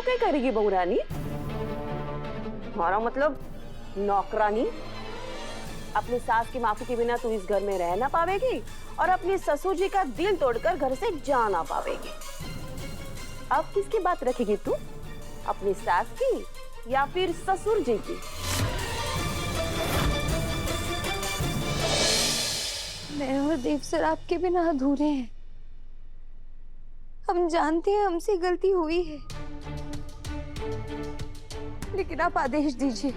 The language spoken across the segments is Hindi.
क्या करेगी बहू रानी? हमारा मतलब नौकरानी। अपनी सास की माफी के बिना तू इस घर में रह ना पावेगी और अपनी ससुर जी का दिल तोड़कर घर से जा ना पावेगी। अब किसकी बात रखेगी तू? अपनी सास की या फिर ससुर जी की? मैं और देव सर आपके बिना अधूरे हैं। हम जानते हैं हमसे गलती हुई है, लेकिन आप आदेश दीजिए।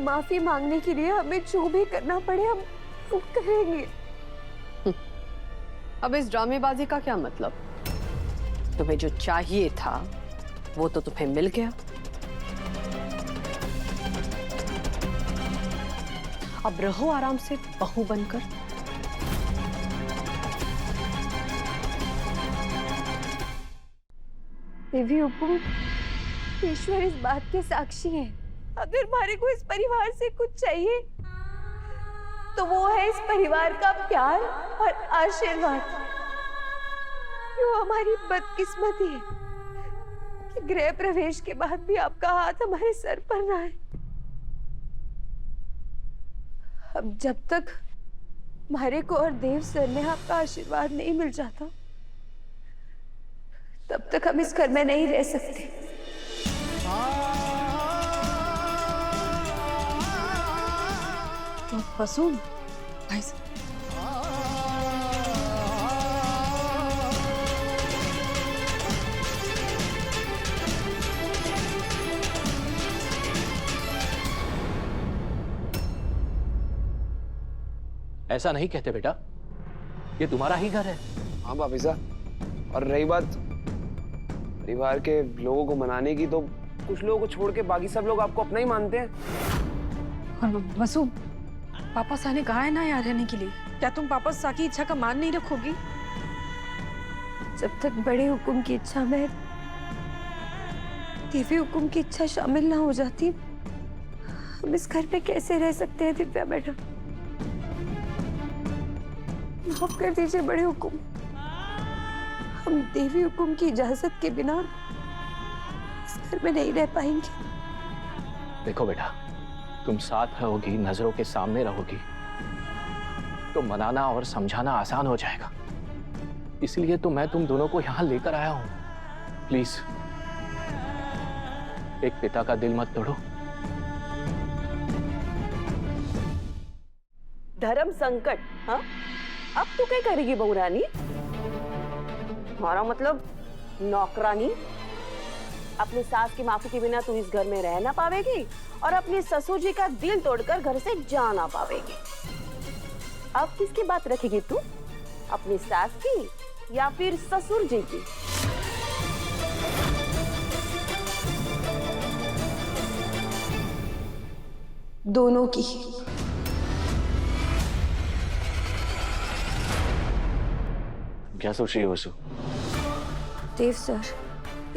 माफी मांगने के लिए हमें जो भी करना पड़े हम वो करेंगे। अब इस ड्रामेबाजी का क्या मतलब? तुम्हें जो चाहिए था वो तो तुम्हें मिल गया। अब रहो आराम से बहू बनकर। देवी हुकुम, ईश्वर इस बात के साक्षी हैं। अगर हमारे को इस परिवार से कुछ चाहिए तो वो है इस परिवार का प्यार और आशीर्वाद। यो हमारी बदकिस्मती है कि गृह प्रवेश के बाद भी आपका हाथ हमारे सर पर ना है। अब जब तक हमारे को और देव सर में आपका आशीर्वाद नहीं मिल जाता तब तक हम इस घर में नहीं रह सकते। वसु, भाई साहब। ऐसा नहीं कहते बेटा, ये तुम्हारा ही घर है। हाँ भाभी साहब, और रही बात परिवार के लोगों को मनाने की, तो कुछ लोगों को छोड़ के बाकी सब लोग आपको अपना ही मानते हैं। और वसु, पापा सा ने कहा है ना यहाँ रहने के लिए। क्या तुम पापा सा की इच्छा का मान नहीं रखोगी? जब तक बड़े हुकुम की इच्छा में देवी हुकुम की इच्छा शामिल ना हो जाती हम इस घर में कैसे रह सकते हैं? दिव्या मैडम, माफ कर दीजिए बड़े हुकुम, हम देवी हुकुम की इजाजत के बिना इस घर में नहीं रह पाएंगे। देखो बेटा, तुम साथ रहोगी, नजरों के सामने रहोगी तो मनाना और समझाना आसान हो जाएगा। इसलिए तो मैं तुम दोनों को यहां लेकर आया हूं। प्लीज एक पिता का दिल मत तोड़ो। धर्म संकट? हाँ, अब तू क्या करेगी बहू रानी? हमारा मतलब नौकरानी। अपनी सास की माफी के बिना तू इस घर में रह ना पावेगी और अपनी ससुर जी का दिल तोड़कर घर से जा ना पावेगी। अब किसकी बात रखेगी तू? अपनी सास की या फिर ससुर जी की? दोनों की। क्या सोच रही हो वसु? देव सर,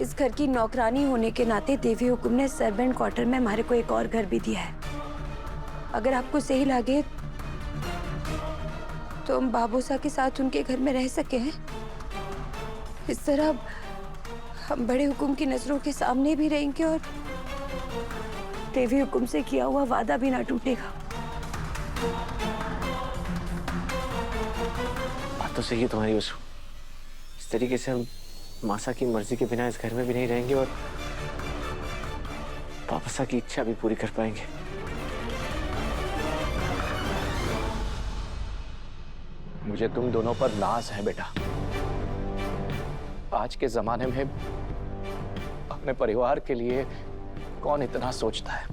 इस घर की नौकरानी होने के नाते देवी हुकुम ने सर्वेंट क्वार्टर में हमारे को एक और घर भी दिया है। अगर आपको सही लगे तो हम बाबूसा के साथ उनके घर में रह सके हैं। इस तरह हम बड़े हुकुम की नजरों के सामने भी रहेंगे और देवी हुकुम से किया हुआ वादा भी ना टूटेगा। बात तो सही है तुम्हारी वसु। इस तरीके से हम मासा की मर्जी के बिना इस घर में भी नहीं रहेंगे और पापसा की इच्छा भी पूरी कर पाएंगे। मुझे तुम दोनों पर नाज है बेटा। आज के जमाने में अपने परिवार के लिए कौन इतना सोचता है?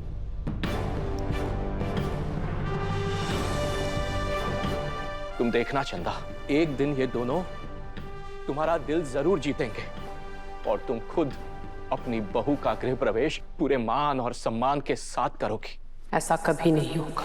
तुम देखना चंदा, एक दिन ये दोनों तुम्हारा दिल जरूर जीतेंगे और तुम खुद अपनी बहू का गृह प्रवेश पूरे मान और सम्मान के साथ करोगी। ऐसा कभी नहीं होगा।